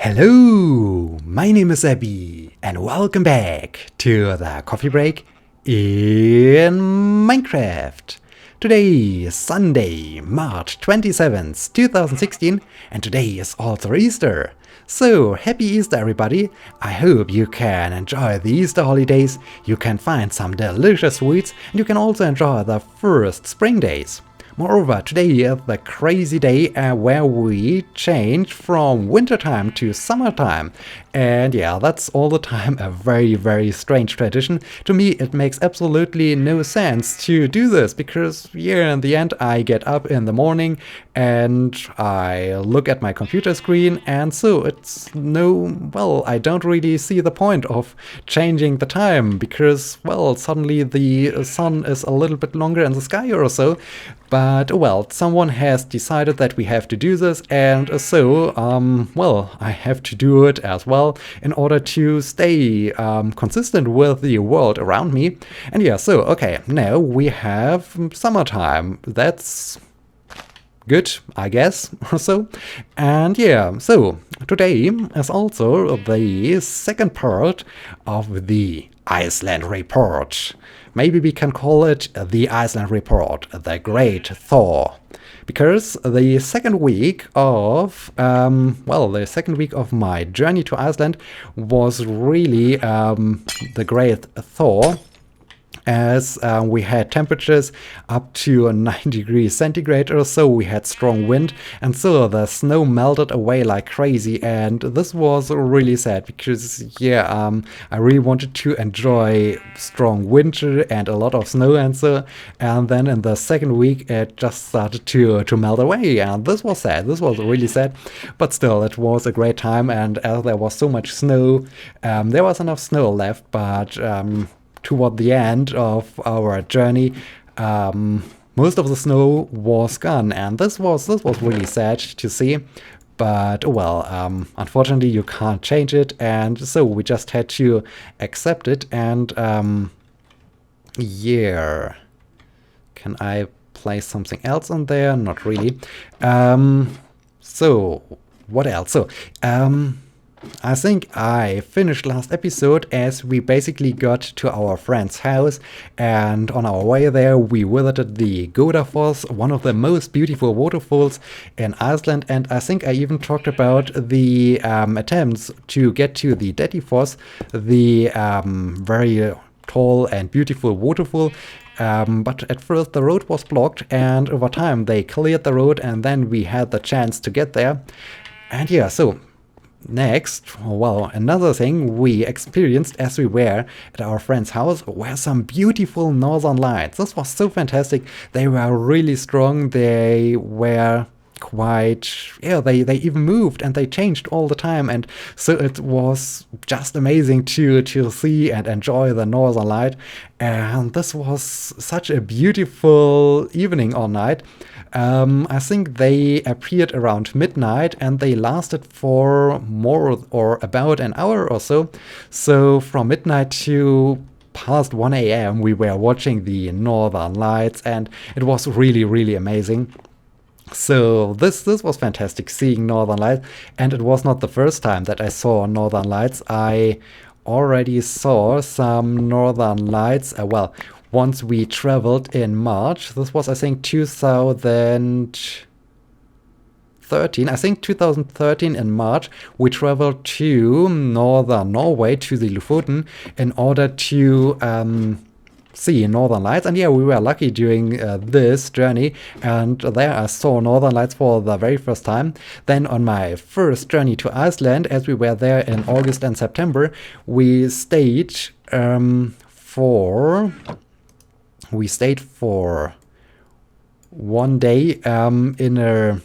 Hello, my name is Sebbi, and welcome back to the coffee break in Minecraft. Today is Sunday, March 27th, 2016, and today is also Easter. So, happy Easter everybody! I hope you can enjoy the Easter holidays, you can find some delicious sweets, and you can also enjoy the first spring days. Moreover, today is the crazy day where we change from wintertime to summertime. And yeah, that's all the time a very strange tradition. To me, it makes absolutely no sense to do this because, yeah, in the end, I get up in the morning and I look at my computer screen, and so I don't really see the point of changing the time because, well, suddenly the sun is a little bit longer in the sky or so. But, well, someone has decided that we have to do this, and so, I have to do it as well in order to stay consistent with the world around me. And yeah, so, okay, now we have summertime. That's good, I guess, or so. And yeah, so today is also the second part of the Iceland Report. Maybe we can call it the Iceland Report, the Great Thaw. Because the second week of my journey to Iceland was really the Great Thaw, as we had temperatures up to 9 degrees centigrade or so. We had strong wind, and so the snow melted away like crazy, and this was really sad because I really wanted to enjoy strong winter and a lot of snow, and then in the second week it just started to melt away, and this was sad. This was really sad, but still it was a great time. And as there was so much snow, there was enough snow left, but toward the end of our journey, most of the snow was gone, and this was really sad to see. But well, unfortunately, you can't change it, and so we just had to accept it. And yeah, can I place something else on there? Not really. So what else? So I think I finished last episode as we basically got to our friend's house, and on our way there we visited the Godafoss, one of the most beautiful waterfalls in Iceland, and I think I even talked about the attempts to get to the Dettifoss, the very tall and beautiful waterfall. But at first the road was blocked, and over time they cleared the road, and then we had the chance to get there. And yeah, so next, another thing we experienced as we were at our friend's house were some beautiful northern lights. This was so fantastic. They were really strong. They were they even moved and they changed all the time, and so it was just amazing to see and enjoy the northern light. And this was such a beautiful evening or night. I think they appeared around midnight and they lasted for more or about an hour or so. So from midnight to past 1 a.m. we were watching the northern lights, and it was really amazing. So this was fantastic, seeing northern lights, and it was not the first time that I saw northern lights. I already saw some northern lights. Once we traveled in March. This was, I think, 2013. I think 2013 in March, we traveled to northern Norway, to the Lofoten, in order to see northern lights. And yeah, we were lucky during this journey, and there I saw northern lights for the very first time. Then on my first journey to Iceland, as we were there in August and September, we stayed for 1 day in a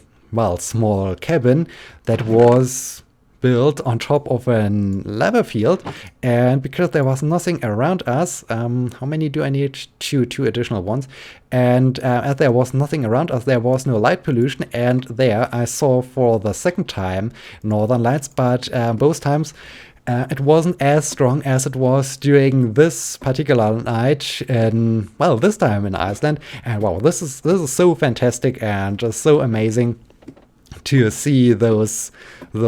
small cabin that was built on top of a lava field. And because there was nothing around us, how many do I need? Two additional ones. And as there was nothing around us, there was no light pollution, and there I saw for the second time northern lights, but both times it wasn't as strong as it was during this particular night this time in Iceland. And wow, this is so fantastic and so amazing. to see those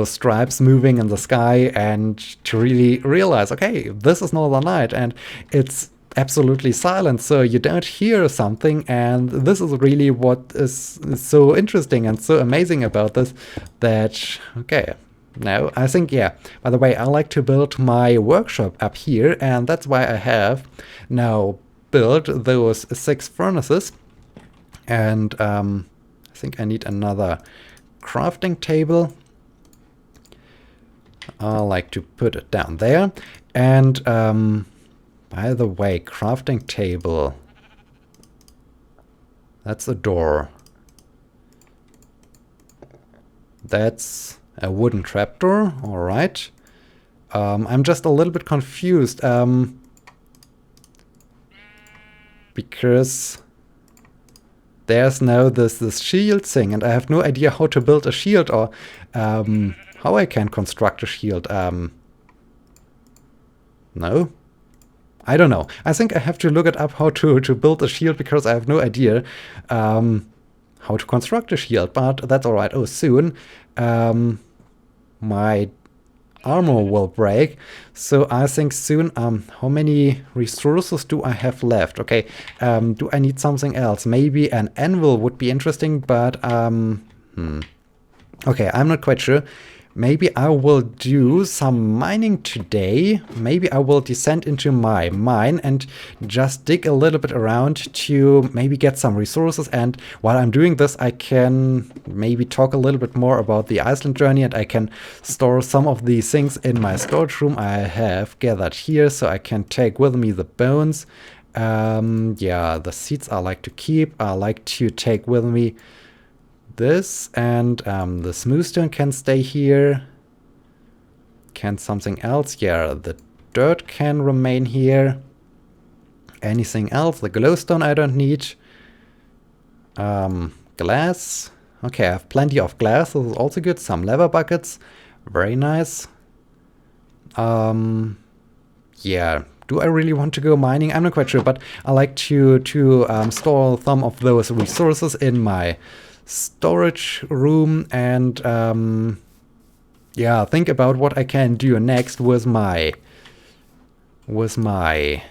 stripes moving in the sky and to really realize, okay, this is Northern Light and it's absolutely silent, so you don't hear something. And this is really what is so interesting and so amazing about this, that, okay, now I think, yeah, by the way, I like to build my workshop up here, and that's why I have now built those 6 furnaces. And I think I need another crafting table. I like to put it down there. And by the way, crafting table, that's a door. That's a wooden trapdoor. All right. I'm just a little bit confused because there's now this shield thing, and I have no idea how to build a shield, or how I can construct a shield. No? I don't know. I think I have to look it up how to build a shield, because I have no idea how to construct a shield, but that's alright. Oh, soon my armor will break, so I think soon. How many resources do I have left? Okay, do I need something else? Maybe an anvil would be interesting, but okay, I'm not quite sure. Maybe I will do some mining today. Maybe I will descend into my mine and just dig a little bit around to maybe get some resources. And while I'm doing this, I can maybe talk a little bit more about the Iceland journey, and I can store some of these things in my storage room I have gathered here, so I can take with me the bones. Yeah, the seeds I like to keep. I like to take with me this, and the smooth stone can stay here. Can something else? Yeah, the dirt can remain here. Anything else? The glowstone I don't need. Glass. Okay, I have plenty of glass. This is also good. Some leather buckets. Very nice. Yeah. Do I really want to go mining? I'm not quite sure, but I like to store some of those resources in my storage room, and yeah, think about what I can do next with my mountain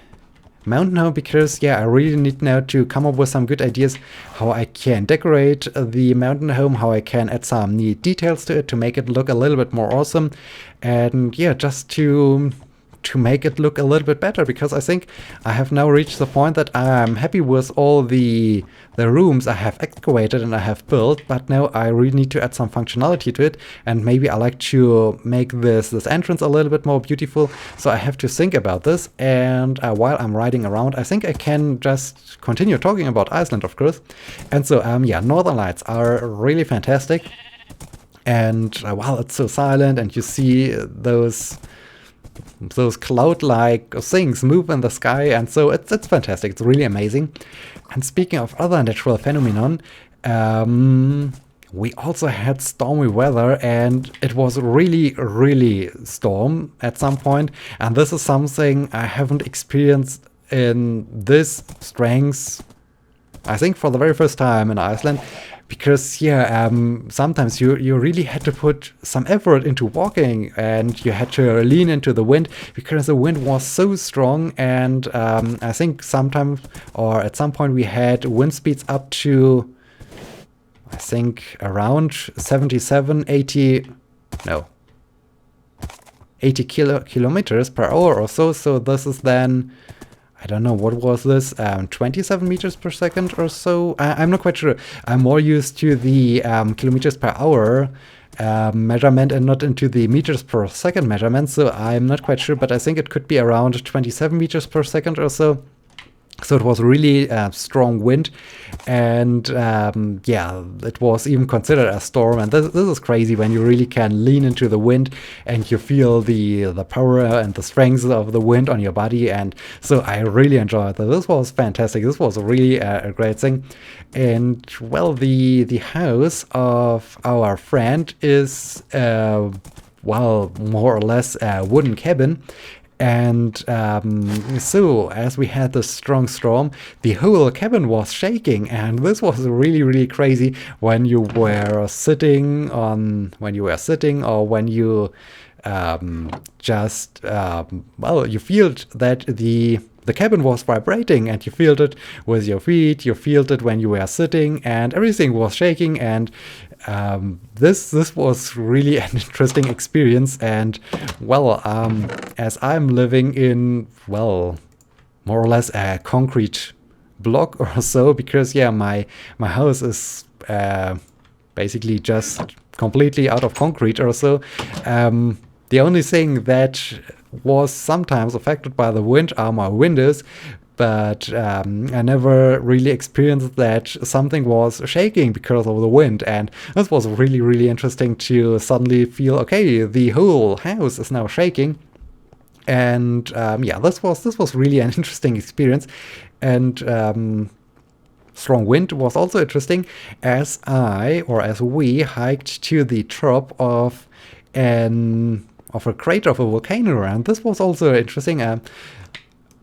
home, because yeah, I really need now to come up with some good ideas how I can decorate the mountain home, how I can add some neat details to it to make it look a little bit more awesome, and yeah, just to make it look a little bit better, because I think I have now reached the point that I'm happy with all the rooms I have excavated and I have built, but now I really need to add some functionality to it, and maybe I like to make this entrance a little bit more beautiful, so I have to think about this. And while I'm riding around, I think I can just continue talking about Iceland, of course. And so yeah, Northern Lights are really fantastic, and while it's so silent and you see those cloud-like things move in the sky, and so it's fantastic. It's really amazing. And speaking of other natural phenomenon, we also had stormy weather, and it was really storm at some point, and this is something I haven't experienced in this strength, I think, for the very first time in Iceland. Because yeah, sometimes you really had to put some effort into walking, and you had to lean into the wind because the wind was so strong. And I think sometimes, or at some point, we had wind speeds up to, I think, around 77, 80, no, 80 kilometers per hour or so. So this is then, I don't know, what was this, 27 meters per second or so? I'm not quite sure. I'm more used to the kilometers per hour measurement and not into the meters per second measurement, so I'm not quite sure, but I think it could be around 27 meters per second or so. So it was really strong wind, and yeah, it was even considered a storm. And this is crazy when you really can lean into the wind and you feel the power and the strength of the wind on your body. And so I really enjoyed that. This was fantastic. This was really a great thing. And well, the house of our friend is well, more or less a wooden cabin. And so, as we had this strong storm, the whole cabin was shaking, and this was really, really crazy when you were sitting, or when you you feel that the cabin was vibrating, and you felt it with your feet, you felt it when you were sitting, and everything was shaking. And this was really an interesting experience. And as I'm living in, more or less a concrete block or so, because my house is basically just completely out of concrete or so. The only thing that was sometimes affected by the wind are my windows, but I never really experienced that something was shaking because of the wind. And this was really, really interesting to suddenly feel, okay, the whole house is now shaking. And this was really an interesting experience. And strong wind was also interesting, as we hiked to the top of a crater of a volcano, and this was also interesting.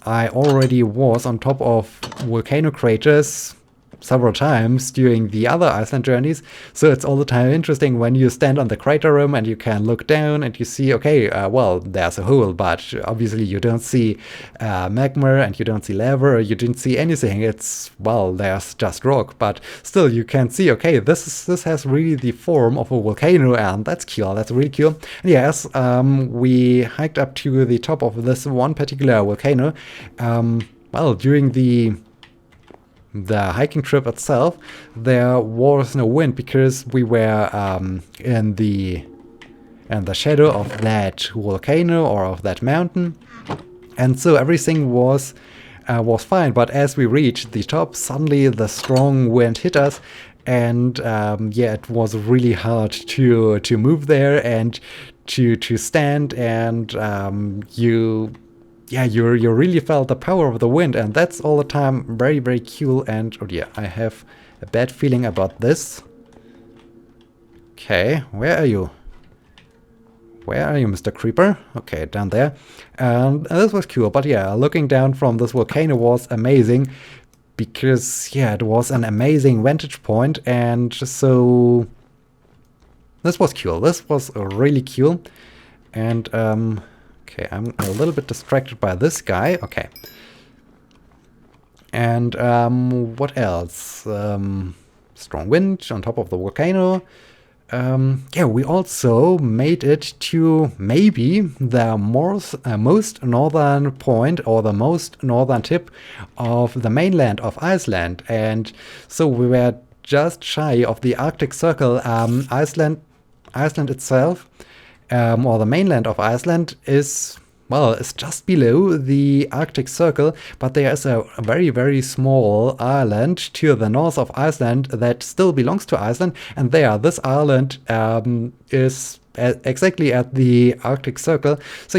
I already was on top of volcano craters several times during the other Iceland journeys, so it's all the time interesting when you stand on the crater rim and you can look down and you see, okay, there's a hole, but obviously you don't see magma and you don't see lava, or you didn't see anything. It's, there's just rock, but still you can see, okay, this has really the form of a volcano, and that's cool. That's really cool. And yes, we hiked up to the top of this one particular volcano. During the hiking trip itself, there was no wind because we were in the shadow of that volcano or of that mountain, and so everything was fine. But as we reached the top, suddenly the strong wind hit us, and it was really hard to move there and to stand, and you really felt the power of the wind, and that's all the time very, very cool. And oh dear, I have a bad feeling about this. Okay, where are you? Where are you, Mr. Creeper? Okay, down there. And this was cool, but looking down from this volcano was amazing, because it was an amazing vantage point, and so this was cool. This was really cool. And okay, I'm a little bit distracted by this guy. Okay. And what else? Strong wind on top of the volcano. We also made it to maybe the most northern point, or the most northern tip of the mainland of Iceland. And so we were just shy of the Arctic Circle. Iceland itself, or the mainland of Iceland, is just below the Arctic Circle, but there is a very, very small island to the north of Iceland that still belongs to Iceland, and this island is exactly at the Arctic Circle. So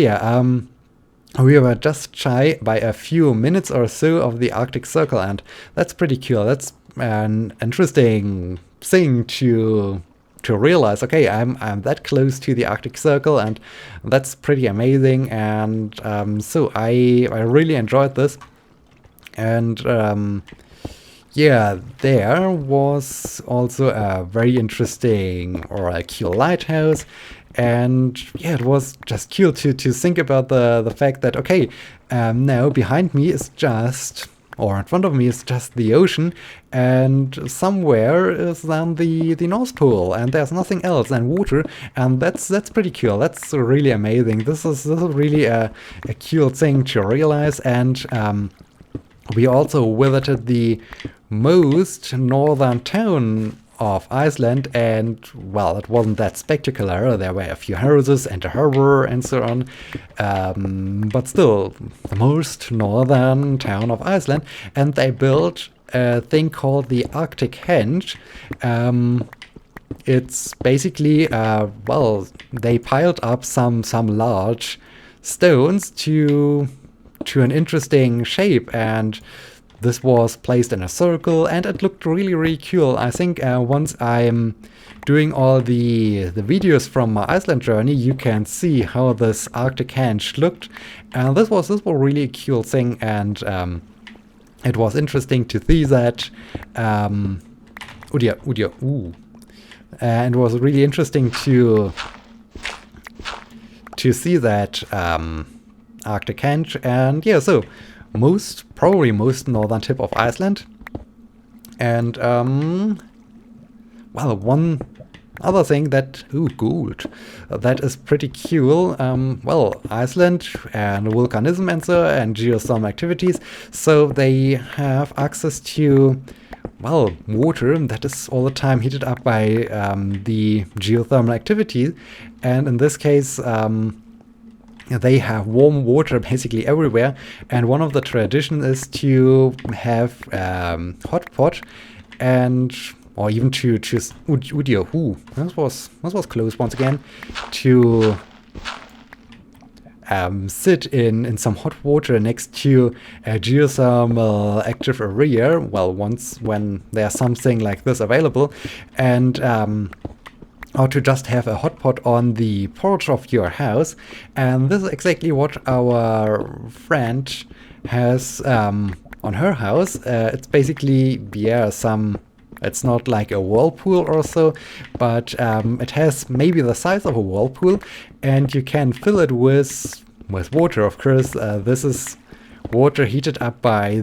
we were just shy by a few minutes or so of the Arctic Circle, and that's pretty cool. That's an interesting thing to realize, okay, I'm that close to the Arctic Circle, and that's pretty amazing. And so I really enjoyed this. And there was also a very interesting or a cool lighthouse. And it was just cool to think about the fact that, okay, now behind me is just, or in front of me is just the ocean, and somewhere is then the North Pole, and there's nothing else than water, and that's pretty cool. That's really amazing. This is really a cool thing to realize. And we also visited the most northern town of Iceland, and it wasn't that spectacular. There were a few houses and a harbor and so on, but still the most northern town of Iceland. And they built a thing called the Arctic Henge. It's basically they piled up some large stones to an interesting shape, and this was placed in a circle, and it looked really cool. I think once I'm doing all the videos from my Iceland journey, you can see how this Arctic henge looked, and this was really a cool thing, and it was interesting to see that. And it was really interesting to see that Arctic henge, and yeah, so probably most northern tip of Iceland. And well, one other thing that gold, that is pretty cool. Well, Iceland and volcanism and geothermal activities, so they have access to, well, water that is all the time heated up by the geothermal activity, and in this case they have warm water basically everywhere, and one of the traditions is to have hot pot, and or even to choose this was close once again, to sit in some hot water next to a geothermal active area, well, once when there's something like this available, and or to just have a hot pot on the porch of your house. And this is exactly what our friend has on her house. It's basically, yeah, it's not like a whirlpool or so, but it has maybe the size of a whirlpool, and you can fill it with water, of course. This is water heated up by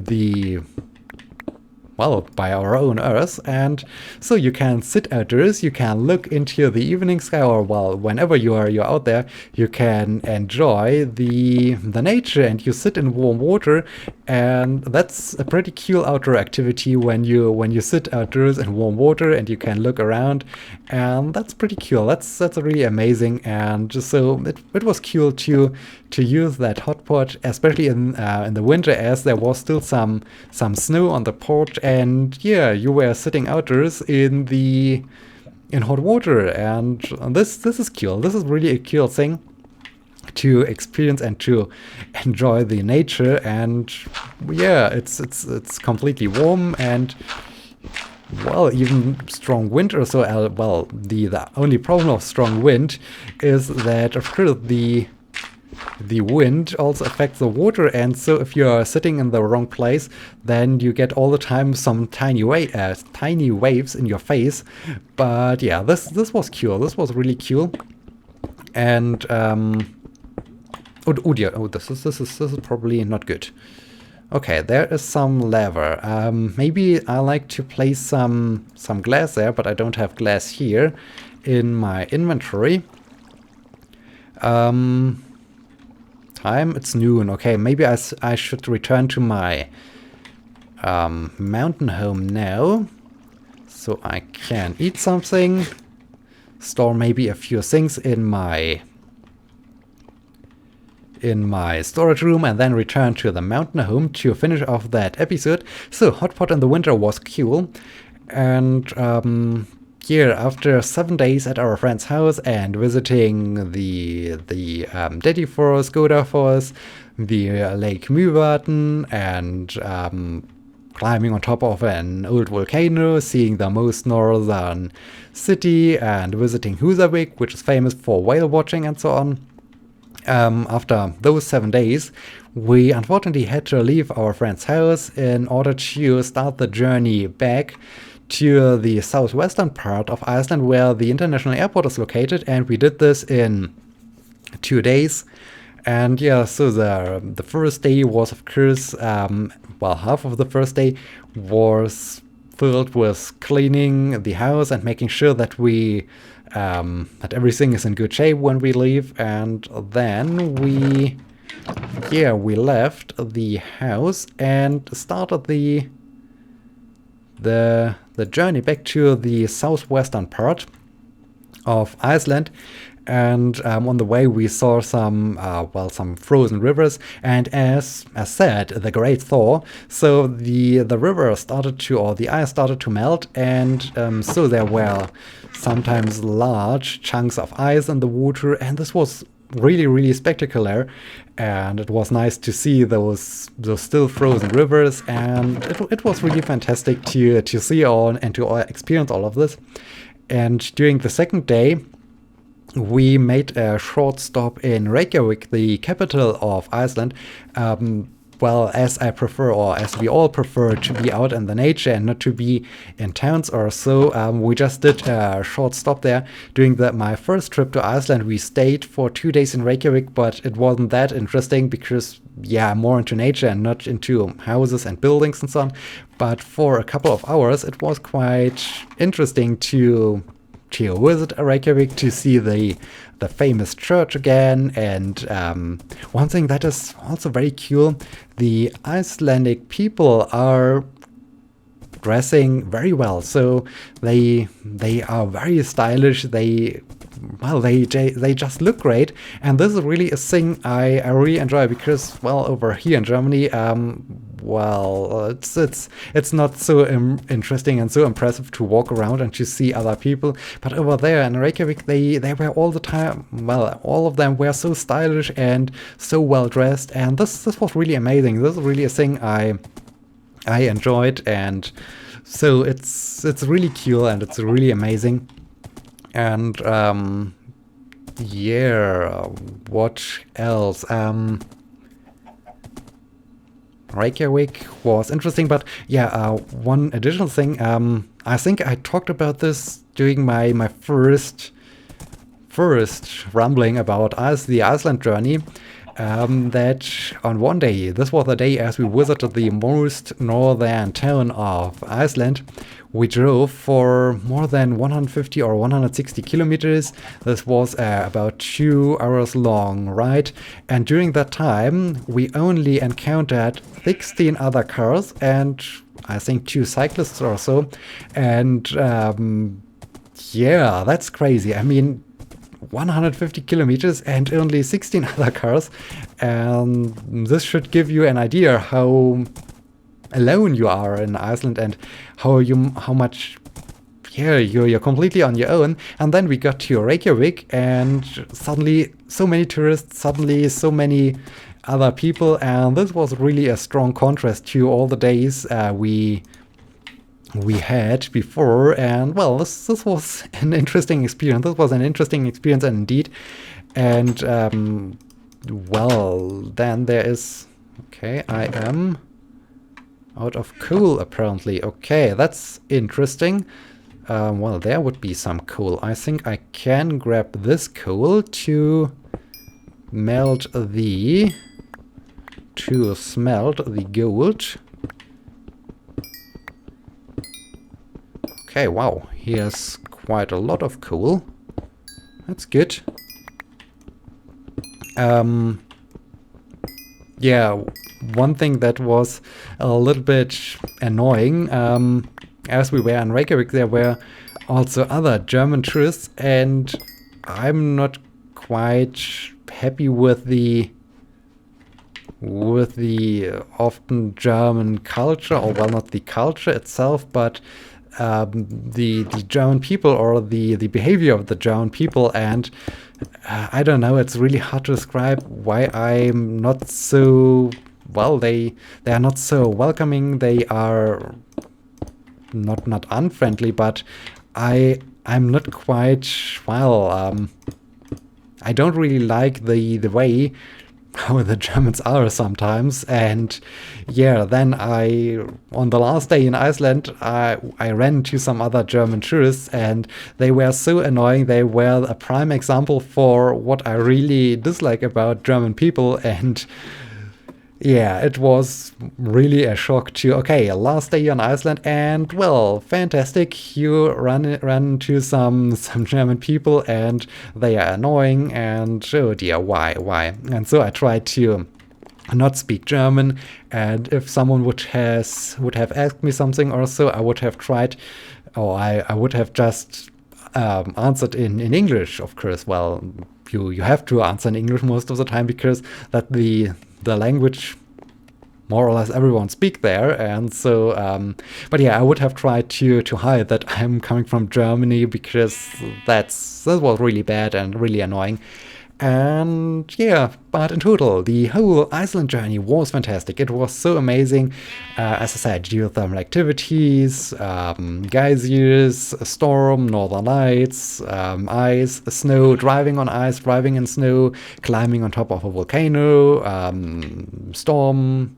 by our own Earth, and so you can sit outdoors, you can look into the evening sky, or well, whenever you're out there, you can enjoy the nature, and you sit in warm water, and that's a pretty cool outdoor activity when you sit outdoors in warm water and you can look around, and that's pretty cool. That's really amazing, and so it was cool to use that hot pot, especially in the winter, as there was still some snow on the porch, and yeah, you were sitting outdoors in hot water, and this is cool. This is really a cool thing to experience and to enjoy the nature, and yeah, it's completely warm, and well, even strong wind or so. Well, the only problem of strong wind is that, of course, the wind also affects the water, and so if you're sitting in the wrong place, then you get all the time some tiny waves in your face. But yeah, this was cool. This was really cool, and this is probably not good. Okay, there is some lava. Maybe I like to place some glass there, but I don't have glass here in my inventory. Time, it's noon. Okay, maybe I should return to my mountain home now, so I can eat something, store maybe a few things in my storage room, and then return to the mountain home to finish off that episode. So hot pot in the winter was cool, and yeah, after 7 days at our friend's house and visiting the Daddy Forest, Goda Forest, the Lake Myrvatn, and climbing on top of an old volcano, seeing the most northern city, and visiting Husavik, which is famous for whale watching and so on. After those 7 days, we unfortunately had to leave our friend's house in order to start the journey back to the southwestern part of Iceland, where the international airport is located, and we did this in 2 days. And yeah, so the first day was, of course, well, half of the first day was filled with cleaning the house and making sure that that everything is in good shape when we leave. And then we left the house and started the journey back to the southwestern part of Iceland. And on the way we saw some frozen rivers, and as said, the Great Thaw. So the river started to, or the ice started to melt, and so there were sometimes large chunks of ice in the water, and this was really, really spectacular. And it was nice to see those still frozen rivers, and it was really fantastic to see all and to experience all of this. And during the second day, we made a short stop in Reykjavik, the capital of Iceland. Well, as I prefer, or as we all prefer, to be out in the nature and not to be in towns or so, we just did a short stop there. During my first trip to Iceland, we stayed for 2 days in Reykjavik, but it wasn't that interesting because, yeah, I'm more into nature and not into houses and buildings and so on. But for a couple of hours, it was quite interesting to visit Reykjavik, to see the famous church again. And one thing that is also very cool, the Icelandic people are dressing very well. So they are very stylish. They just look great, and this is really a thing I really enjoy, because, well, over here in Germany, well, it's not so interesting and so impressive to walk around and to see other people. But over there in Reykjavik, they were all the time, well, all of them were so stylish and so well dressed, and this was really amazing. This is really a thing I enjoyed, and so it's really cool and it's really amazing. And yeah, what else? Reykjavik was interesting, but yeah, one additional thing. I think I talked about this during my first rambling about the Iceland journey. That on one day, this was the day as we visited the most northern town of Iceland, we drove for more than 150 or 160 kilometers. This was about 2 hours long ride, and during that time we only encountered 16 other cars and I think 2 cyclists or so. And yeah, that's crazy. I mean, 150 kilometers and only 16 other cars, and this should give you an idea how alone you are in Iceland and how much, yeah, you're completely on your own. And then we got to Reykjavik, and suddenly so many tourists, suddenly so many other people, and this was really a strong contrast to all the days we had before. And well, this was an interesting experience. This was an interesting experience indeed. And well, then there is, okay, I am out of coal apparently. Okay, that's interesting. Well, there would be some coal. I think I can grab this coal to smelt the gold. Okay, wow, here's quite a lot of coal. That's good. Yeah, one thing that was a little bit annoying, as we were in Reykjavik, there were also other German tourists, and I'm not quite happy with the often German culture, or well, not the culture itself, but the German people, or the behavior of the German people. And I don't know, it's really hard to describe why I'm not so, well, they are not so welcoming. They are not unfriendly, but I'm not quite, well, I don't really like the way how the Germans are sometimes. And yeah, then on the last day in Iceland, I ran into some other German tourists, and they were so annoying. They were a prime example for what I really dislike about German people. And yeah, it was really a shock to, okay, last day in Iceland, and well, fantastic, you run into some German people and they are annoying, and oh dear, why? And so I tried to not speak German, and if someone would have asked me something or so, I would have tried, or I would have just answered in English, of course. Well, you have to answer in English most of the time, because that the language more or less everyone speak there. And so but yeah, I would have tried to hide that I'm coming from Germany, because that was really bad and really annoying. And yeah, but in total, the whole Iceland journey was fantastic. It was so amazing. As I said, geothermal activities, geysers, a storm, northern lights, ice, snow, driving on ice, driving in snow, climbing on top of a volcano, storm,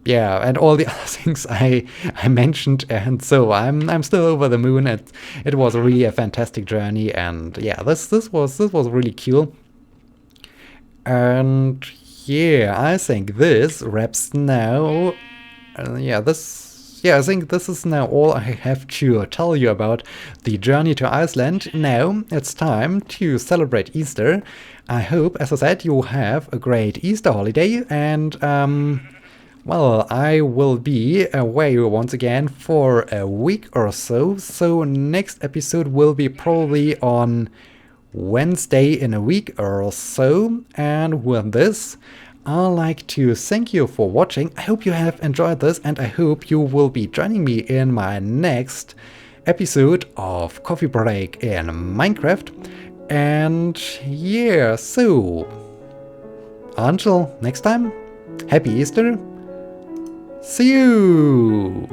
yeah, and all the other things I mentioned, and so I'm still over the moon. It was really a fantastic journey, and yeah, this was really cool. And yeah, I think this wraps now. I think this is now all I have to tell you about the journey to Iceland. Now it's time to celebrate Easter. I hope, as I said, you have a great Easter holiday, and well, I will be away once again for a week or so. So next episode will be probably on Wednesday in a week or so. And with this, I'd like to thank you for watching. I hope you have enjoyed this, and I hope you will be joining me in my next episode of Coffee Break in Minecraft. And yeah, so until next time, happy Easter. See you!